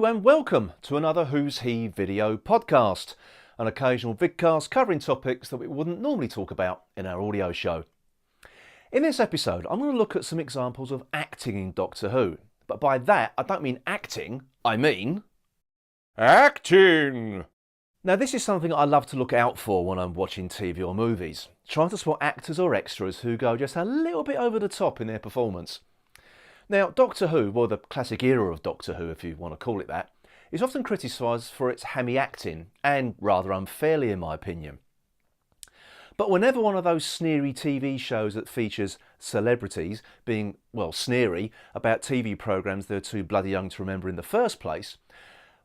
Hello and welcome to another Who's He video podcast, an occasional vidcast covering topics that we wouldn't normally talk about in our audio show. In this episode, I'm going to look at some examples of acting in Doctor Who, but by that I don't mean acting, I mean acting! Now this is something I love to look out for when I'm watching TV or movies, trying to spot actors or extras who go just a little bit over the top in their performance. Now, Doctor Who, well, the classic era of Doctor Who, if you want to call it that, is often criticised for its hammy acting, and rather unfairly in my opinion. But whenever one of those sneery TV shows that features celebrities being, well, sneery about TV programmes they're too bloody young to remember in the first place,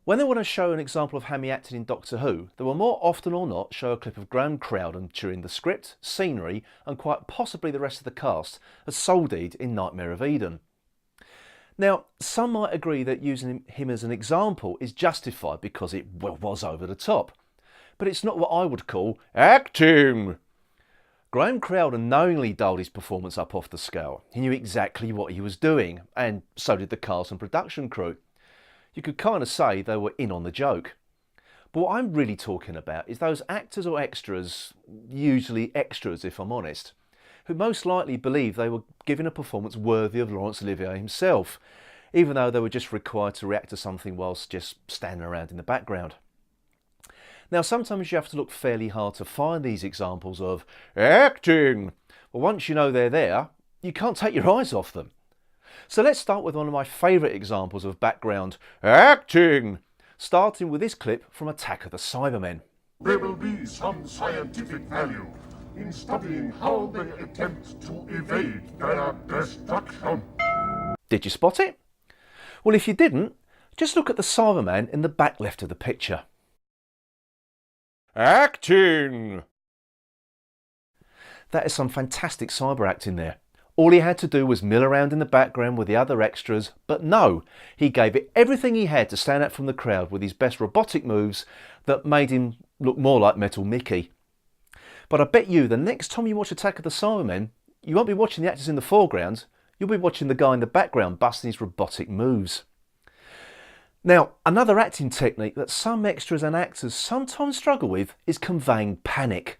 when they want to show an example of hammy acting in Doctor Who, they will more often or not show a clip of Graham Crowden chewing the script, scenery, and quite possibly the rest of the cast, as Soldeed in Nightmare of Eden. Now, some might agree that using him as an example is justified because it was over the top. But it's not what I would call acting. Graham Crowden knowingly dialed his performance up off the scale. He knew exactly what he was doing, and so did the cast and production crew. You could kind of say they were in on the joke. But what I'm really talking about is those actors or extras, usually extras if I'm honest, who most likely believed they were giving a performance worthy of Laurence Olivier himself, even though they were just required to react to something whilst just standing around in the background. Now, sometimes you have to look fairly hard to find these examples of acting. Well, once you know they're there, you can't take your eyes off them. So let's start with one of my favourite examples of background acting, starting with this clip from Attack of the Cybermen. There will be some scientific value in studying how they attempt to evade their destruction. Did you spot it? Well, if you didn't, just look at the Cyberman in the back left of the picture. Acting! That is some fantastic cyber acting there. All he had to do was mill around in the background with the other extras, but no, he gave it everything he had to stand out from the crowd with his best robotic moves that made him look more like Metal Mickey. But I bet you the next time you watch Attack of the Cybermen, you won't be watching the actors in the foreground, you'll be watching the guy in the background busting his robotic moves. Now, another acting technique that some extras and actors sometimes struggle with is conveying panic.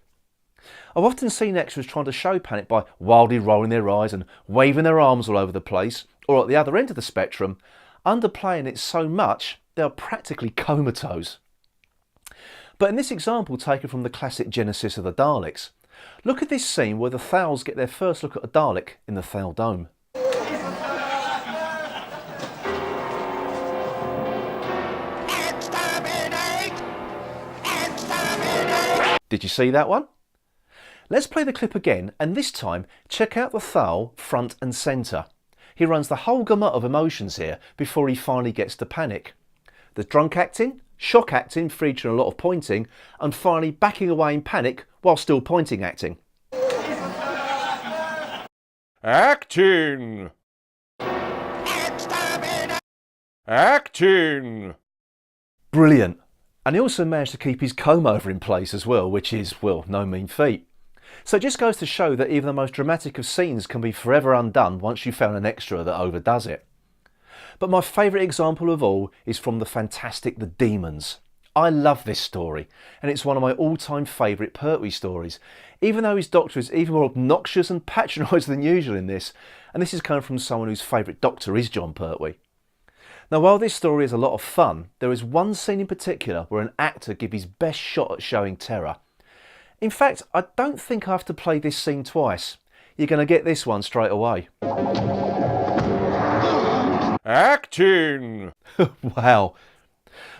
I've often seen extras trying to show panic by wildly rolling their eyes and waving their arms all over the place, or at the other end of the spectrum, underplaying it so much they are practically comatose. But in this example taken from the classic Genesis of the Daleks, look at this scene where the Thals get their first look at a Dalek in the Thal Dome. Did you see that one? Let's play the clip again, and this time check out the Thal front and centre. He runs the whole gamut of emotions here before he finally gets to panic. The drunk acting, shock acting featuring a lot of pointing, and finally backing away in panic while still pointing acting. Acting! Acting! Brilliant! And he also managed to keep his comb over in place as well, which is, well, no mean feat. So it just goes to show that even the most dramatic of scenes can be forever undone once you've found an extra that overdoes it. But my favourite example of all is from the fantastic The Demons. I love this story, and it's one of my all-time favourite Pertwee stories, even though his Doctor is even more obnoxious and patronising than usual in this, and this is coming from someone whose favourite Doctor is John Pertwee. Now, while this story is a lot of fun, there is one scene in particular where an actor gives his best shot at showing terror. In fact, I don't think I have to play this scene twice. You're going to get this one straight away. Acting! Wow.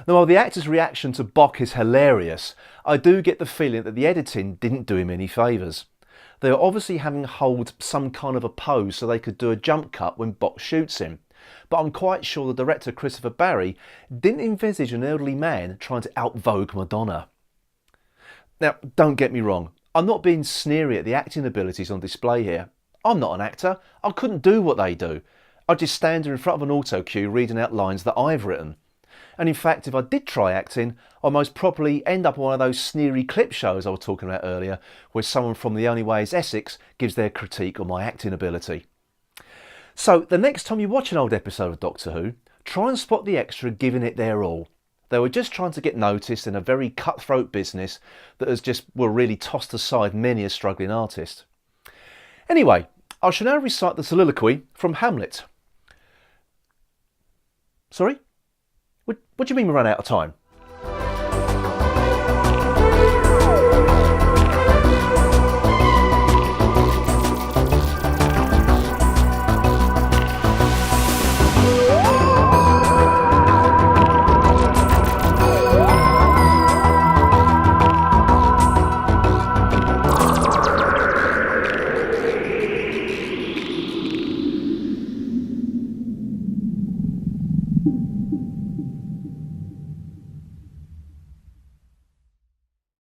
Now, while the actor's reaction to Bok is hilarious, I do get the feeling that the editing didn't do him any favours. They are obviously having hold some kind of a pose so they could do a jump cut when Bok shoots him. But I'm quite sure the director Christopher Barry didn't envisage an elderly man trying to out-vogue Madonna. Now, don't get me wrong, I'm not being sneery at the acting abilities on display here. I'm not an actor, I couldn't do what they do. I'd just stand there in front of an auto cue reading out lines that I've written. And in fact, if I did try acting, I'd most probably end up on one of those sneery clip shows I was talking about earlier, where someone from The Only Way is Essex gives their critique on my acting ability. So the next time you watch an old episode of Doctor Who, Try and spot the extra giving it their all. They were just trying to get noticed in a very cutthroat business that has just really tossed aside many a struggling artist. Anyway, I shall now recite the soliloquy from Hamlet. Sorry? What do you mean we ran out of time?